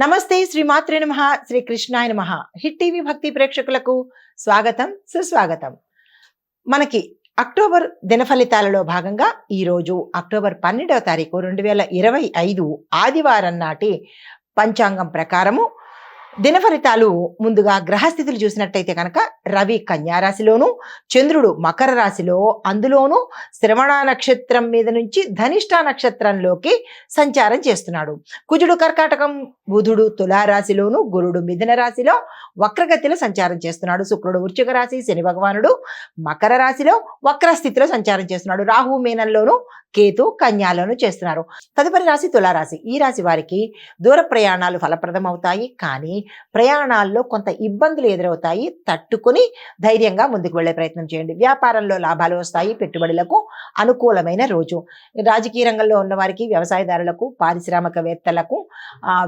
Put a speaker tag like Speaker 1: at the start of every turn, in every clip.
Speaker 1: నమస్తే శ్రీమాత్రే నమః శ్రీ కృష్ణాయ నమః హిట్ టీవీ భక్తి ప్రేక్షకులకు స్వాగతం సుస్వాగతం. మనకి అక్టోబర్ దిన ఫలితాలలో భాగంగా ఈరోజు అక్టోబర్ 12వ తారీఖు 2025 ఆదివారం నాటి పంచాంగం ప్రకారము దిన ఫలితాలు ముందుగా గ్రహస్థితులు చూసినట్టయితే కనుక రవి కన్యా రాశిలోను, చంద్రుడు మకర రాశిలో, అందులోనూ శ్రవణ నక్షత్రం మీద నుంచి ధనిష్ట నక్షత్రంలోకి సంచారం చేస్తున్నాడు. కుజుడు కర్కాటకం, బుధుడు తులారాశిలోను, గురుడు మిథున రాశిలో వక్రగతిలో సంచారం చేస్తున్నాడు. శుక్రుడు వృశ్చిక రాశి, శని భగవానుడు మకర రాశిలో వక్రస్థితిలో సంచారం చేస్తున్నాడు. రాహు మీనంలోను, కేతు కన్యాలోను చేస్తున్నారు. తదుపరి రాశి తులారాశి. ఈ రాశి వారికి దూర ప్రయాణాలు ఫలప్రదం అవుతాయి, కానీ ప్రయాణాల్లో కొంత ఇబ్బందులు ఎదురవుతాయి. తట్టుకుని ధైర్యంగా ముందుకు వెళ్లే ప్రయత్నం చేయండి. వ్యాపారంలో లాభాలు వస్తాయి. పెట్టుబడులకు అనుకూలమైన రోజు. రాజకీయ రంగంలో ఉన్న వారికి, వ్యవసాయదారులకు, పారిశ్రామికవేత్తలకు,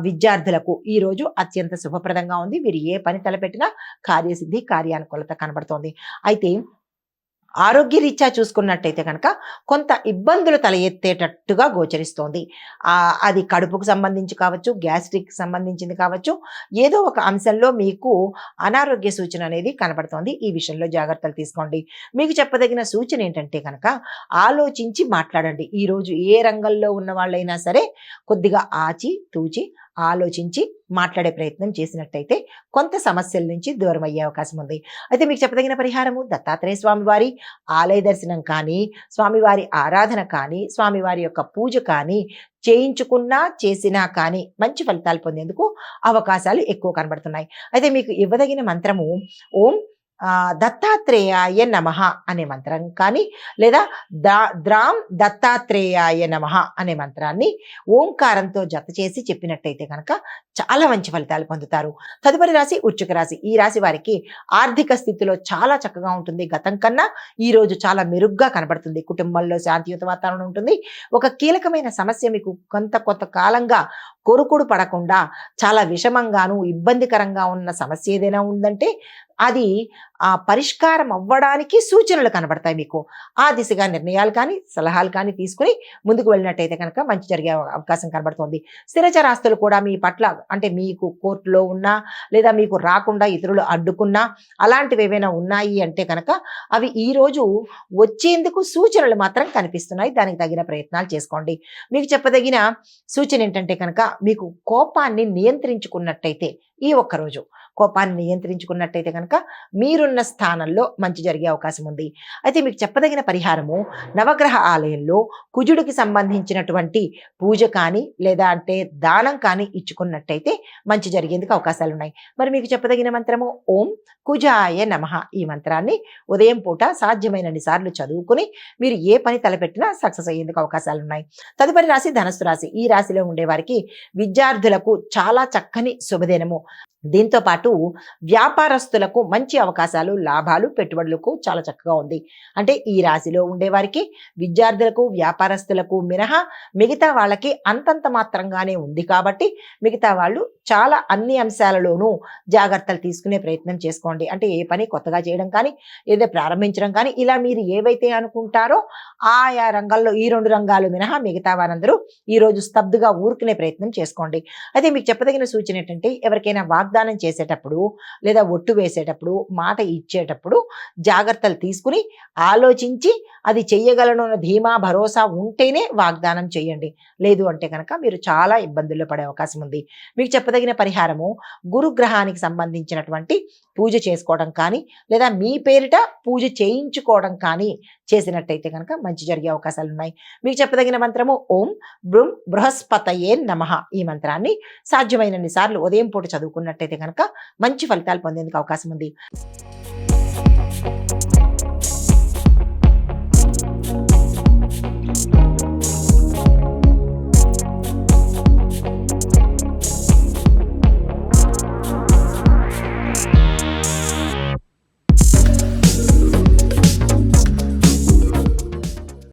Speaker 1: విద్యార్థులకు ఈ రోజు అత్యంత శుభప్రదంగా ఉంది. వీరు ఏ పని తలపెట్టినా కార్యసిద్ధి, కార్యానుకూలత కనబడుతోంది. అయితే ఆరోగ్యరీత్యా చూసుకున్నట్టయితే కనుక కొంత ఇబ్బందులు తల ఎత్తేటట్టుగా గోచరిస్తోంది. అది కడుపుకు సంబంధించి కావచ్చు, గ్యాస్ట్రిక్ సంబంధించింది కావచ్చు, ఏదో ఒక అంశంలో మీకు అనారోగ్య సూచన అనేది కనబడుతోంది. ఈ విషయంలో జాగ్రత్తలు తీసుకోండి. మీకు చెప్పదగిన సూచన ఏంటంటే కనుక ఆలోచించి మాట్లాడండి. ఈరోజు ఏ రంగంలో ఉన్న వాళ్ళైనా సరే కొద్దిగా ఆచి తూచి ఆలోచించి మాట్లాడే ప్రయత్నం చేసినట్టయితే కొంత సమస్యల నుంచి దూరం అయ్యే అవకాశం ఉంది. అయితే మీకు చెప్పదగిన పరిహారము దత్తాత్రేయ స్వామివారి ఆలయ దర్శనం కానీ, స్వామివారి ఆరాధన కానీ, స్వామివారి యొక్క పూజ కానీ చేయించుకున్నా చేసినా కానీ మంచి ఫలితాలు పొందేందుకు అవకాశాలు ఎక్కువ కనబడుతున్నాయి. అయితే మీకు ఇవ్వదగిన మంత్రము ఓం దత్తాత్రేయాయ నమః అనే మంత్రం కానీ, లేదా ద్రాం దత్తాత్రేయాయ నమః అనే మంత్రాన్ని ఓంకారంతో జత చేసి చెప్పినట్టయితే కనుక చాలా మంచి ఫలితాలు పొందుతారు. తదుపరి రాశి వృశ్చిక రాశి. ఈ రాశి వారికి ఆర్థిక స్థితిలో చాలా చక్కగా ఉంటుంది. గతం కన్నా ఈ రోజు చాలా మెరుగ్గా కనబడుతుంది. కుటుంబంలో శాంతియుత వాతావరణం ఉంటుంది. ఒక కీలకమైన సమస్య మీకు కొంత కాలంగా కొరుకుడు పడకుండా చాలా విషమంగాను ఇబ్బందికరంగా ఉన్న సమస్య ఏదైనా ఉందంటే అది పరిష్కారం అవ్వడానికి సూచనలు కనబడతాయి. మీకు ఆ దిశగా నిర్ణయాలు కానీ, సలహాలు కానీ తీసుకుని ముందుకు వెళ్ళినట్టయితే కనుక మంచి జరిగే అవకాశం కనబడుతుంది. స్థిరచరాస్తులు కూడా మీ పట్ల, అంటే మీకు కోర్టులో ఉన్నా లేదా మీకు రాకుండా ఇతరులు అడ్డుకున్నా అలాంటివి ఏవైనా ఉన్నాయి అంటే కనుక అవి ఈరోజు వచ్చేందుకు సూచనలు మాత్రం కనిపిస్తున్నాయి. దానికి తగిన ప్రయత్నాలు చేసుకోండి. మీకు చెప్పదగిన సూచన ఏంటంటే కనుక మీకు కోపాన్ని నియంత్రించుకున్నట్టయితే ఈ ఒక్కరోజు కోపాన్ని నియంత్రించుకున్నట్టయితే కనుక మీరున్న స్థానంలో మంచి జరిగే అవకాశం ఉంది. అయితే మీకు చెప్పదగిన పరిహారము నవగ్రహ ఆలయంలో కుజుడికి సంబంధించినటువంటి పూజ కానీ లేదా అంటే దానం కానీ ఇచ్చుకున్నట్టయితే మంచి జరిగేందుకు అవకాశాలు ఉన్నాయి. మరి మీకు చెప్పదగిన మంత్రము ఓం కుజాయ నమః. ఈ మంత్రాన్ని ఉదయం పూట సాధ్యమైనన్ని సార్లు చదువుకుని మీరు ఏ పని తలపెట్టినా సక్సెస్ అయ్యేందుకు అవకాశాలు ఉన్నాయి. తదుపరి రాశి ధనస్సు రాశి. ఈ రాశిలో ఉండే వారికి విద్యార్థులకు చాలా చక్కని శుభదినము. దీంతో పాటు వ్యాపారస్తులకు మంచి అవకాశాలు, లాభాలు, పెట్టుబడులకు చాలా చక్కగా ఉంది. అంటే ఈ రాశిలో ఉండేవారికి విద్యార్థులకు, వ్యాపారస్తులకు మినహా మిగతా వాళ్ళకి అంతంత మాత్రంగానే ఉంది. కాబట్టి మిగతా వాళ్ళు చాలా అన్ని అంశాలలోనూ జాగ్రత్తలు తీసుకునే ప్రయత్నం చేసుకోండి. అంటే ఏ పని కొత్తగా చేయడం కానీ, ఏదో ప్రారంభించడం కానీ, ఇలా మీరు ఏవైతే అనుకుంటారో ఆయా రంగాల్లో ఈ 2 రంగాలు మినహా మిగతా వారందరూ ఈరోజు స్తబ్దుగా ఊరుకునే ప్రయత్నం చేసుకోండి. అయితే మీకు చెప్పదగిన సూచన ఏంటంటే ఎవరికైనా వాగ్దానం చేసేటప్పుడు లేదా ఒట్టు వేసేటప్పుడు, మాట ఇచ్చేటప్పుడు జాగ్రత్తలు తీసుకుని ఆలోచించి అది చెయ్యగలను అన్న ధీమా భరోసా ఉంటేనే వాగ్దానం చేయండి. లేదు అంటే కనుక మీరు చాలా ఇబ్బందుల్లో పడే అవకాశం ఉంది. మీకు చెప్పదగిన పరిహారము గురుగ్రహానికి సంబంధించినటువంటి పూజ చేసుకోవడం కానీ లేదా మీ పేరిట పూజ చేయించుకోవడం కానీ చేసినట్టయితే కనుక మంచి జరిగే అవకాశాలు ఉన్నాయి. మీకు చెప్పదగిన మంత్రము ఓం బృం బృహస్పతయే నమః. ఈ మంత్రాన్ని సాధ్యమైనన్ని సార్లు ఉదయం పూట చదువుకున్నట్టయితే కనుక మంచి ఫలితాలు పొందేందుకు అవకాశం ఉంది.